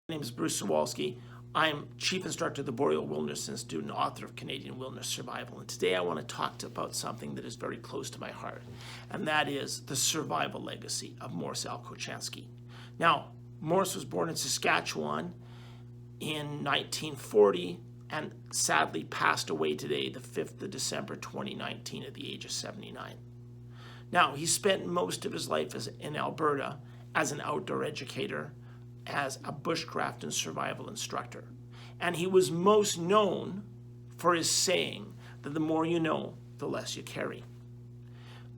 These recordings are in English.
My name is Bruce Sawalski. I'm Chief Instructor of the Boreal Wilderness Institute and author of Canadian Wilderness Survival. And today I want to talk about something that is very close to my heart, and that is the survival legacy of Morris L. Kochanski. Now, Morris was born in Saskatchewan in 1940 and sadly passed away today, the 5th of December 2019, at the age of 79. Now, he spent most of his life in Alberta as an outdoor educator, as a bushcraft and survival instructor. And he was most known for his saying that the more you know, the less you carry.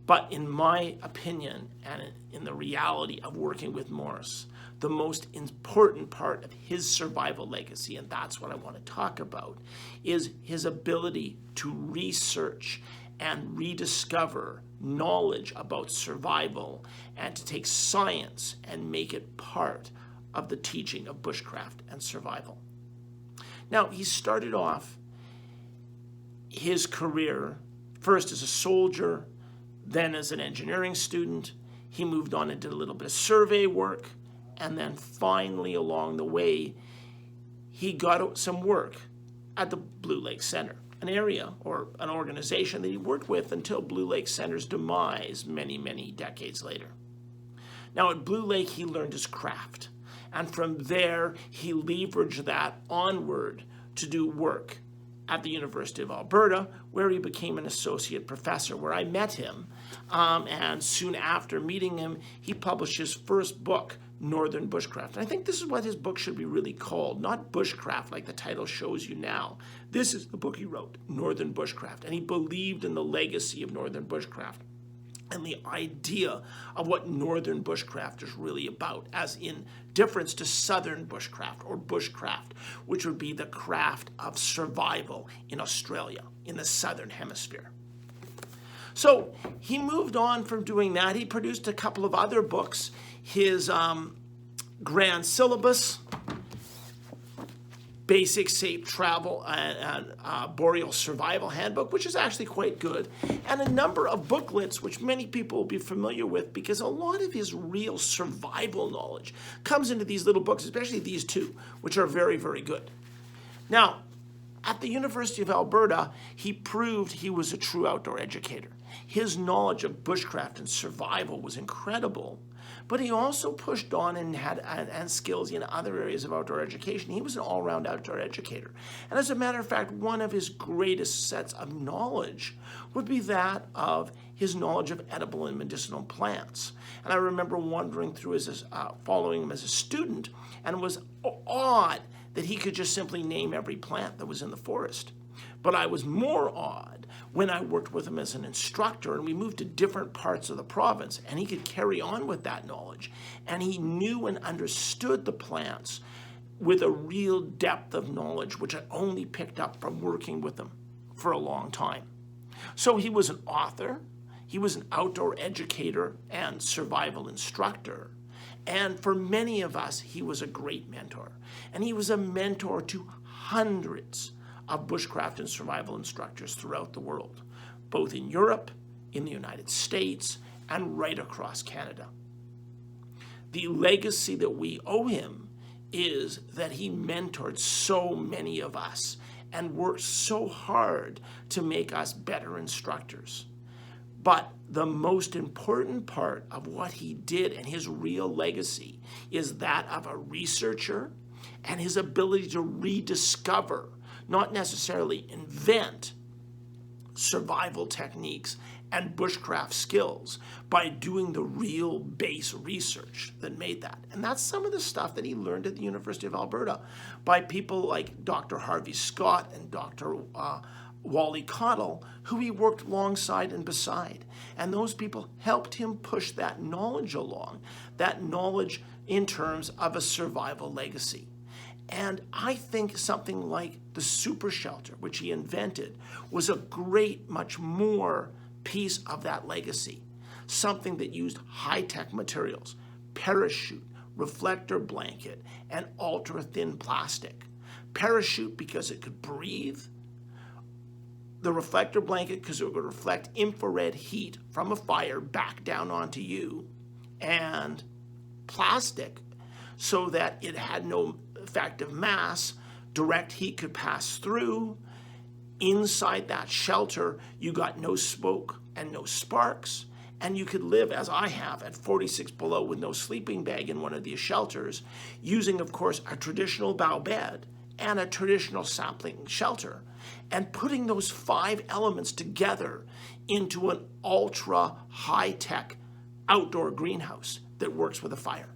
But in my opinion, and in the reality of working with Morris, the most important part of his survival legacy, and that's what I want to talk about, is his ability to research and rediscover knowledge about survival and to take science and make it part of the teaching of bushcraft and survival. Now, he started off his career first as a soldier, then as an engineering student. He moved on and did a little bit of survey work, and then finally along the way, he got some work at the Blue Lake Center, an area or an organization that he worked with until Blue Lake Center's demise many, many decades later. Now, at Blue Lake, he learned his craft. And from there, he leveraged that onward to do work at the University of Alberta, where he became an associate professor, where I met him. And soon after meeting him, he published his first book, Northern Bushcraft. And I think this is what his book should be really called, not Bushcraft like the title shows you now. This is the book he wrote, Northern Bushcraft. And he believed in the legacy of Northern Bushcraft and the idea of what Northern Bushcraft is really about, as in difference to Southern Bushcraft or Bushcraft, which would be the craft of survival in Australia, in the Southern Hemisphere. So he moved on from doing that. He produced a couple of other books. His Grand Syllabus, Basic Safe Travel and Boreal Survival Handbook, which is actually quite good, and a number of booklets which many people will be familiar with because a lot of his real survival knowledge comes into these little books, especially these two, which are very, very good. Now, at the University of Alberta, he proved he was a true outdoor educator. His knowledge of bushcraft and survival was incredible, but he also pushed on and had skills in other areas of outdoor education. He was an all-round outdoor educator. And as a matter of fact, one of his greatest sets of knowledge would be that of his knowledge of edible and medicinal plants. And I remember wandering through following him as a student, and it was odd that he could just simply name every plant that was in the forest. But I was more awed when I worked with him as an instructor and we moved to different parts of the province, and he could carry on with that knowledge. And he knew and understood the plants with a real depth of knowledge, which I only picked up from working with him for a long time. So he was an author, he was an outdoor educator and survival instructor. And for many of us, he was a great mentor. And he was a mentor to hundreds of bushcraft and survival instructors throughout the world, both in Europe, in the United States, and right across Canada. The legacy that we owe him is that he mentored so many of us and worked so hard to make us better instructors. But the most important part of what he did and his real legacy is that of a researcher and his ability to rediscover, not necessarily invent, survival techniques and bushcraft skills by doing the real base research that made that. And that's some of the stuff that he learned at the University of Alberta by people like Dr. Harvey Scott and Dr. Wally Cottle, who he worked alongside and beside. And those people helped him push that knowledge along, that knowledge in terms of a survival legacy. And I think something like the super shelter, which he invented, was a great, much more piece of that legacy. Something that used high-tech materials, parachute, reflector blanket, and ultra-thin plastic. Parachute because it could breathe. The reflector blanket because it would reflect infrared heat from a fire back down onto you. And plastic so that it had no effective mass, direct heat could pass through. Inside that shelter, you got no smoke and no sparks, and you could live, as I have, at 46 below with no sleeping bag in one of these shelters, using, of course, a traditional bough bed and a traditional sapling shelter, and putting those 5 elements together into an ultra high-tech outdoor greenhouse that works with a fire.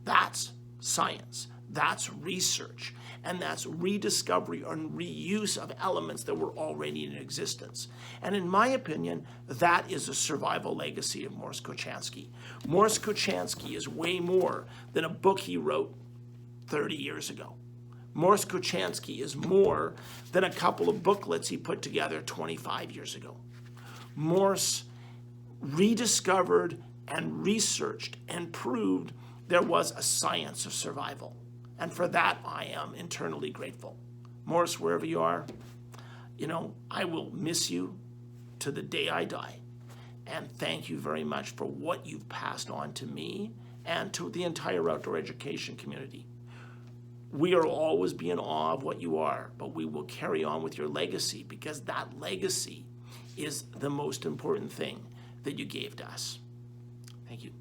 That's science. That's research. And that's rediscovery and reuse of elements that were already in existence. And in my opinion, that is a survival legacy of Morris Kochanski. Morris Kochanski is way more than a book he wrote 30 years ago. Morris Kochanski is more than a couple of booklets he put together 25 years ago. Morris rediscovered and researched and proved there was a science of survival. And for that, I am internally grateful. Morris, wherever you are, I will miss you to the day I die. And thank you very much for what you've passed on to me and to the entire outdoor education community. We will always be in awe of what you are, but we will carry on with your legacy, because that legacy is the most important thing that you gave to us. Thank you.